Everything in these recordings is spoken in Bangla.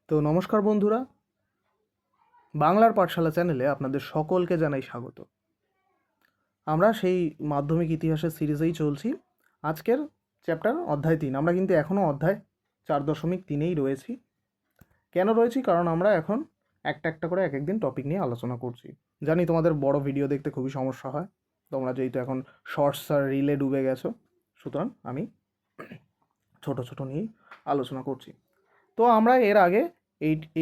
তো নমস্কার বন্ধুরা, বাংলার পাঠশালা চ্যানেলে আপনাদের সকলকে জানাই স্বাগত। আমরা সেই মাধ্যমিক ইতিহাসের সিরিজেই চলছি। আজকের চ্যাপ্টার অধ্যায় 3। আমরা কিন্তু এখনও অধ্যায় 4.3-এই রয়েছি। কেন রয়েছি? কারণ আমরা এখন একটা একটা করে এক একদিন টপিক নিয়ে আলোচনা করছি। জানি তোমাদের বড় ভিডিও দেখতে খুবই সমস্যা হয়, তোমরা যেহেতু এখন শর্টস আর রিলে ডুবে গেছো, সুতরাং আমি ছোট ছোট নিয়েই আলোচনা করছি। তো আমরা এর আগে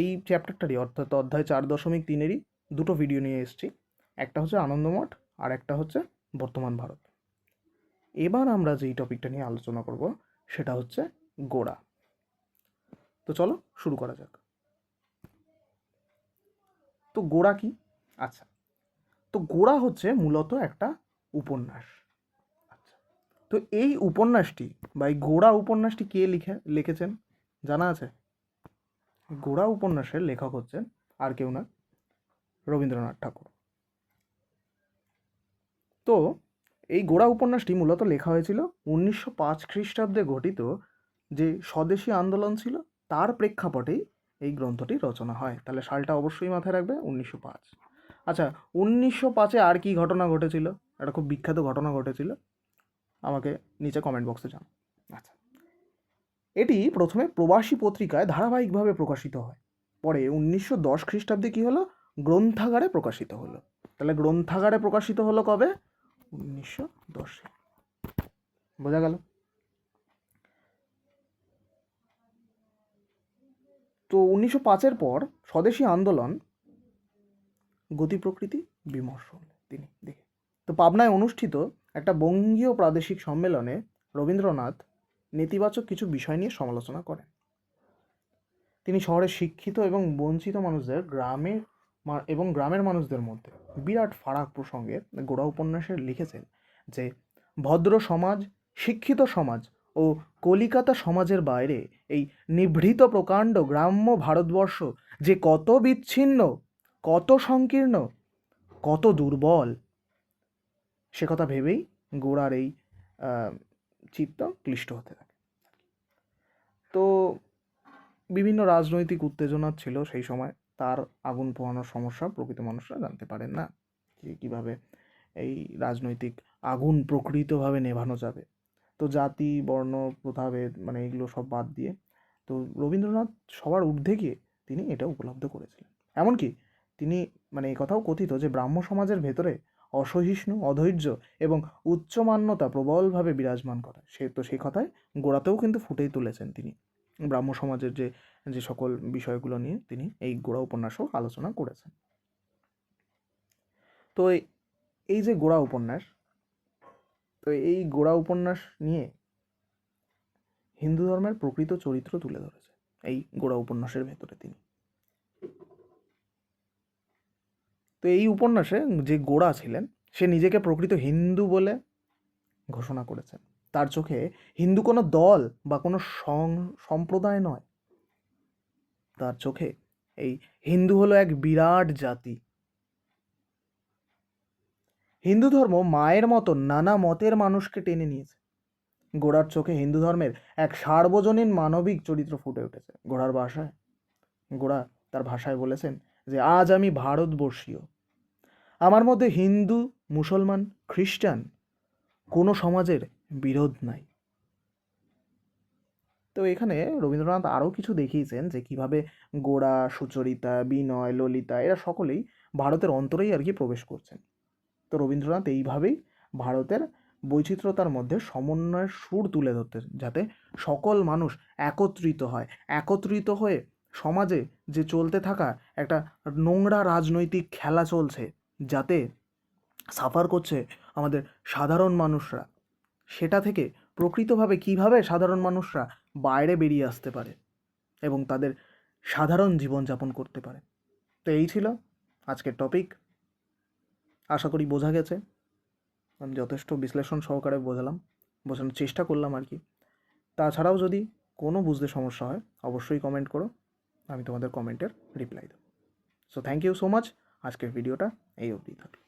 এই চ্যাপ্টারটারই অর্থাৎ অধ্যায় 4.3-এরই দুটো ভিডিও নিয়ে এসেছি। একটা হচ্ছে আনন্দমঠ আর একটা হচ্ছে বর্তমান ভারত। এবার আমরা যেই টপিকটা নিয়ে আলোচনা করব সেটা হচ্ছে গোড়া। তো চলো শুরু করা যাক। তো গোড়া কি? আচ্ছা, তো গোড়া হচ্ছে মূলত একটা উপন্যাস। আচ্ছা, তো এই উপন্যাসটি বা এই গোড়া উপন্যাসটি কে লিখেছেন জানা আছে? গোড়া উপন্যাসের লেখক হচ্ছেন আর কেউ না, রবীন্দ্রনাথ ঠাকুর। তো এই গোড়া উপন্যাসটি মূলত লেখা হয়েছিল 1905 খ্রিস্টাব্দে ঘটিত যে স্বদেশী আন্দোলন ছিল তার প্রেক্ষাপটেই এই গ্রন্থটি রচনা হয়। তাহলে সালটা অবশ্যই মাথায় রাখবে, 1905। আচ্ছা, 1905-এ আর কি ঘটনা ঘটেছিল? একটা খুব বিখ্যাত ঘটনা ঘটেছিল, আমাকে নিচে কমেন্ট বক্সে জানাও। আচ্ছা, এটি প্রথমে প্রবাসী পত্রিকায় ধারাবাহিকভাবে প্রকাশিত হয়। পরে 1910 খ্রিস্টাব্দে কী হলো? গ্রন্থাগারে প্রকাশিত হলো। তাহলে গ্রন্থাগারে প্রকাশিত হলো কবে? 1910-এ। বোঝা গেল? তো 1905-এর পর স্বদেশী আন্দোলন গতি প্রকৃতি বিমর্ষ হলেন তিনি দেখে। তো পাবনায় অনুষ্ঠিত একটা বঙ্গীয় প্রাদেশিক সম্মেলনে রবীন্দ্রনাথ নেতিবাচক কিছু বিষয় নিয়ে সমালোচনা করেন। তিনি শহরের শিক্ষিত এবং বঞ্চিত মানুষদের গ্রামের মানুষদের মধ্যে বিরাট ফারাক প্রসঙ্গে গোড়া উপন্যাসে লিখেছেন যে ভদ্র সমাজ, শিক্ষিত সমাজ ও কলিকাতা সমাজের বাইরে এই নিভৃত প্রকাণ্ড গ্রাম্য ভারতবর্ষ যে কত বিচ্ছিন্ন, কত সংকীর্ণ, কত দুর্বল, সে কথা ভেবেই গোড়ার এই চিত্ত ক্লিষ্ট হতে থাকে। তো বিভিন্ন রাজনৈতিক উত্তেজনা ছিল সেই সময়, তার আগুন পোহানোর সমস্যা প্রকৃত মানুষরা জানতে পারেন না যে কীভাবে এই রাজনৈতিক আগুন প্রকৃতভাবে নেভানো যাবে। তো জাতি, বর্ণ, প্রথাভেদ মানে এগুলো সব বাদ দিয়ে তো রবীন্দ্রনাথ সবার ঊর্ধ্বে গিয়ে তিনি এটা উপলব্ধ করেছিলেন। এমনকি তিনি মানে এই কথাও কথিত যে ব্রাহ্ম সমাজের ভেতরে অসহিষ্ণু, অধৈর্য এবং উচ্চমান্যতা প্রবলভাবে বিরাজমান করে। সেই কথায় গোড়াতেও কিন্তু ফুটেই তুলেছেন তিনি ব্রাহ্ম সমাজের যে সকল বিষয়গুলো নিয়ে তিনি এই গোড়া উপন্যাসও আলোচনা করেছেন। তো এই যে গোড়া উপন্যাস, তো এই গোড়া উপন্যাস নিয়ে হিন্দু ধর্মের প্রকৃত চরিত্র তুলে ধরেছে এই গোড়া উপন্যাসের ভেতরে তিনি। তো এই উপন্যাসে যে গোড়া ছিলেন সে নিজেকে প্রকৃত হিন্দু বলে ঘোষণা করেছেন। তার চোখে হিন্দু কোনো দল বা কোনো সম্প্রদায় নয়, তার চোখে এই হিন্দু হলো এক বিরাট জাতি। হিন্দু ধর্ম মায়ের মতো নানা মতের মানুষকে টেনে নিয়েছে। গোড়ার চোখে হিন্দু ধর্মের এক সার্বজনীন মানবিক চরিত্র ফুটে উঠেছে। গোড়া তার ভাষায় বলেছেন যে আজ আমি ভারতবর্ষীয়, আমার মধ্যে হিন্দু, মুসলমান, খ্রিস্টান কোনো সমাজের বিরোধ নাই। তো এখানে রবীন্দ্রনাথ আরও কিছু দেখিয়েছেন যে কীভাবে গোড়া, সুচরিতা, বিনয়, ললিতা এরা সকলেই ভারতের অন্তরেই আর কি প্রবেশ করছেন। তো রবীন্দ্রনাথ এইভাবেই ভারতের বৈচিত্র্যতার মধ্যে সমন্বয়ের সুর তুলে ধরতে, যাতে সকল মানুষ একত্রিত হয়ে সমাজে যে চলতে থাকা একটা নোংরা রাজনৈতিক খেলা চলছে, যাতে সাফার করছে আমাদের সাধারণ মানুষরা, সেটা থেকে প্রকৃতভাবে কিভাবে সাধারণ মানুষরা বাইরে বেরিয়ে আসতে পারে এবং তাদের সাধারণ জীবনযাপন করতে পারে। তো এই ছিল আজকের টপিক। আশা করি বোঝা গেছে, আমি যথেষ্ট বিশ্লেষণ সহকারে বোঝানোর চেষ্টা করলাম আর কি। তাছাড়াও যদি কোনো বুঝতে সমস্যা হয় অবশ্যই কমেন্ট করো, আমি তোমাদের কমেন্টের রিপ্লাই দেবো। So thank you so much. আজকের ভিডিওটা এই অবধি থাকলো।